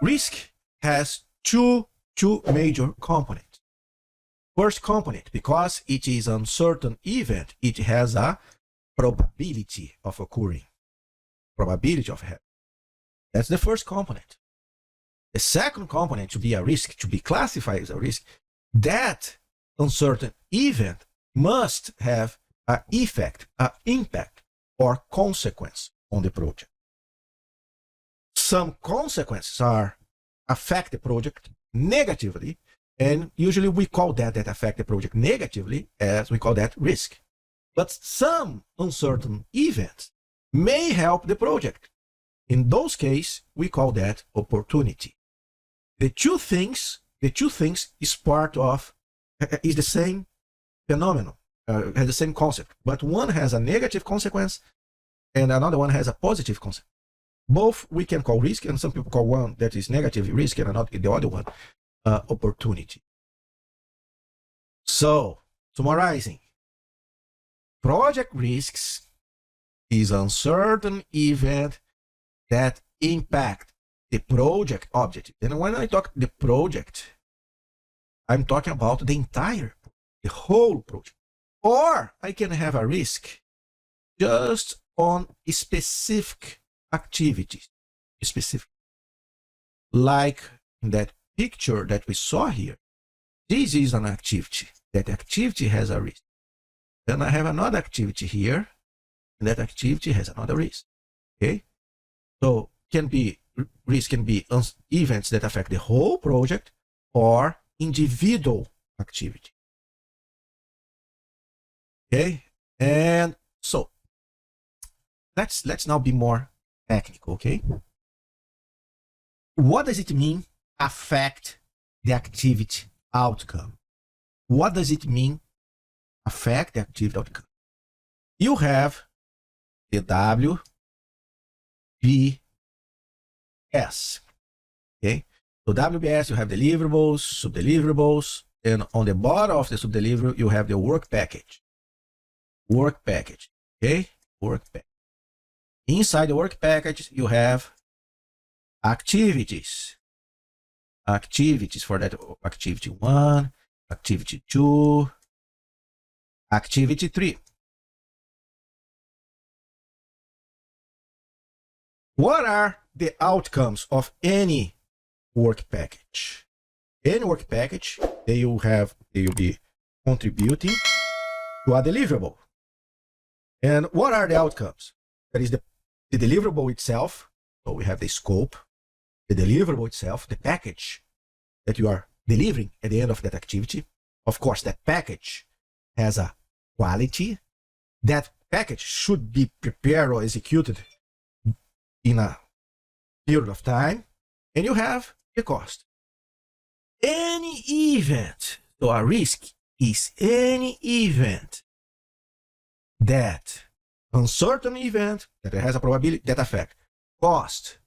Risk has two major components. First component, because it is an uncertain event, it has a probability of occurring. Probability of happening. That's the first component. The second component to be a risk, to be classified as a risk, that uncertain event must have an effect, an impact, or consequence on the project. Some consequences affect the project negatively, and usually we call that affect the project negatively, as we call that risk. But some uncertain events may help the project. In those cases, we call that opportunity. The two things is part of, is the same phenomenon, has the same concept, but one has a negative consequence and another one has a positive consequence. Both we can call risk, and some people call one that is negative risk and not the other one opportunity. So, summarizing, project risks is an uncertain event that impact the project objective. And when I talk the project, I'm talking about the whole project. Or I can have a risk just on specific activities, like in that picture that we saw here. This is an activity. That activity has a risk. Then I have another activity here, and that activity has another risk. Okay, so risk can be events that affect the whole project or individual activity. Okay, and so let's now be more technical. Okay, what does it mean affect the activity outcome? What does it mean affect the activity outcome? You have the WBS. Okay, so WBS, you have deliverables, subdeliverables, and on the bottom of the subdeliverable you have the work package. Okay, work package. Inside the work package you have activities for that, activity 1, activity 2, activity 3. What are the outcomes of any work package? Any work package, they will be contributing to a deliverable. And what are the outcomes? That is the deliverable itself. So we have the scope, the deliverable itself, the package that you are delivering at the end of that activity. Of course, that package has a quality. That package should be prepared or executed in a period of time. And you have the cost. Any event, so a risk is any event that uncertain event that has a probability that affect cost,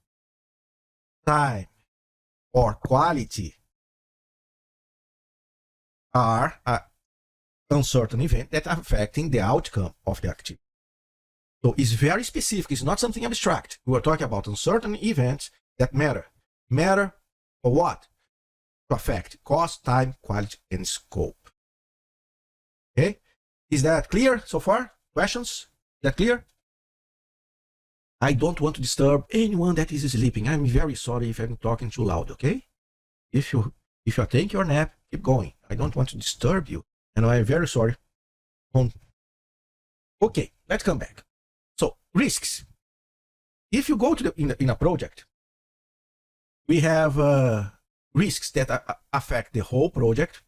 time, or quality are an uncertain event that are affecting the outcome of the activity. So it's very specific. It's not something abstract. We are talking about uncertain events that matter. Matter for what? To affect cost, time, quality, and scope. Okay? Is that clear so far? Questions? Is that clear? I don't want to disturb anyone that is sleeping. I'm very sorry if I'm talking too loud, okay? If you take your nap, keep going. I don't want to disturb you, and I'm very sorry. Okay, let's come back. So, risks. If you go to in a project, we have risks that affect the whole project.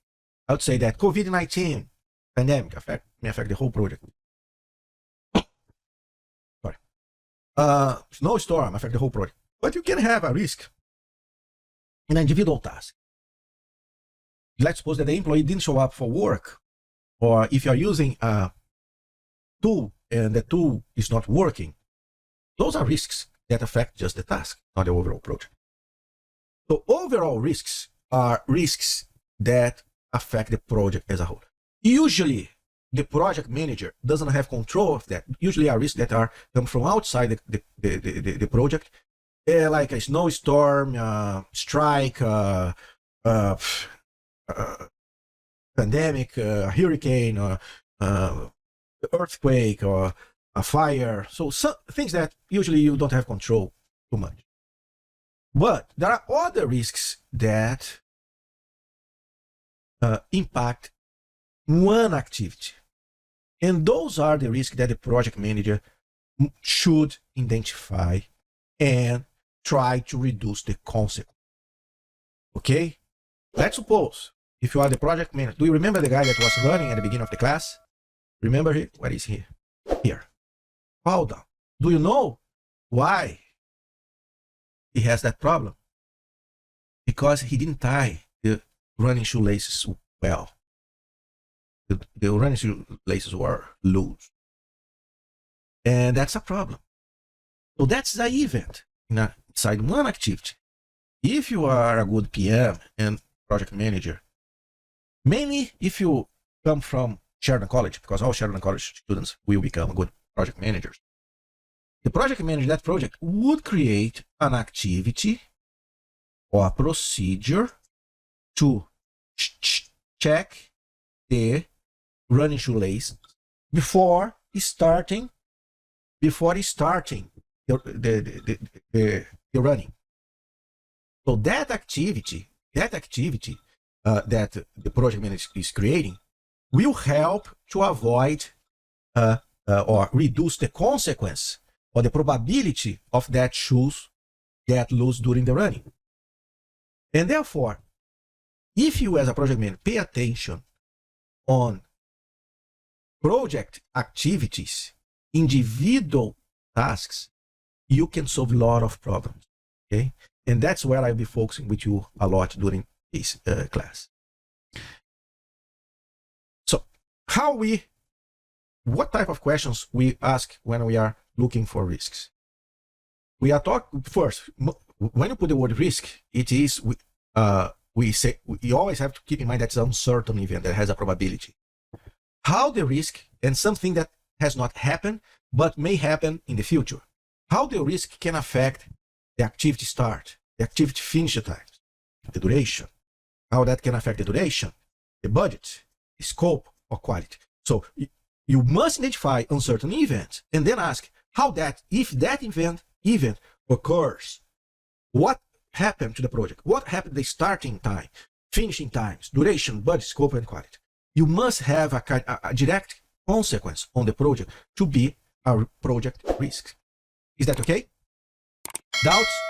I would say that COVID-19 pandemic may affect the whole project. Sorry. Snowstorm affect the whole project. But you can have a risk in an individual task. Let's suppose that the employee didn't show up for work, or if you're using a tool and the tool is not working. Those are risks that affect just the task, not the overall project. So overall risks are risks that affect the project as a whole. Usually, the project manager doesn't have control of that. Usually are risks that come from outside the project, like a snowstorm, strike, pandemic, hurricane, earthquake, or a fire. So some things that usually you don't have control too much. But there are other risks that impact one activity. And those are the risks that the project manager should identify and try to reduce the consequence. Okay? Let's suppose if you are the project manager. Do you remember the guy that was running at the beginning of the class? Remember him? Where is he? Here. Hold on. Do you know why he has that problem? Because he didn't tie the running shoelaces well. The running shoelaces were loose. And that's a problem. So that's the event inside one activity. If you are a good PM and project manager, mainly if you come from Sheridan College, because all Sheridan College students will become good project managers. The project manager, that project would create an activity or a procedure to check the running shoelace before starting the running. So that activity that the project manager is creating will help to avoid or reduce the consequence or the probability of that shoes get loose during the running. And therefore, if you as a project manager pay attention on project activities, individual tasks, you can solve a lot of problems. Okay? And that's where I'll be focusing with you a lot during this class. So what type of questions we ask when we are looking for risks? We are talking first, when you put the word risk, it is, we always have to keep in mind that it's an uncertain event that has a probability. How the risk, and something that has not happened, but may happen in the future. How the risk can affect the activity start, the activity finish time, the duration. How that can affect the duration, the budget, the scope, or quality. So you must identify uncertain events and then ask how that, if that event occurs, what happened to the project? What happened to the starting time, finishing times, duration, budget, scope, and quality? You must have a direct consequence on the project to be a project risk. Is that okay? Doubts?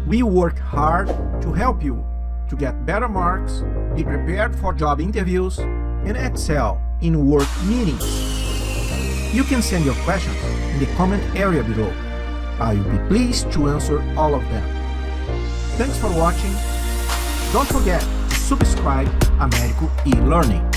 We work hard to help you to get better marks, be prepared for job interviews, and excel in work meetings. You can send your questions in the comment area below. I will be pleased to answer all of them. Thanks for watching. Don't forget to subscribe to Américo e-Learning.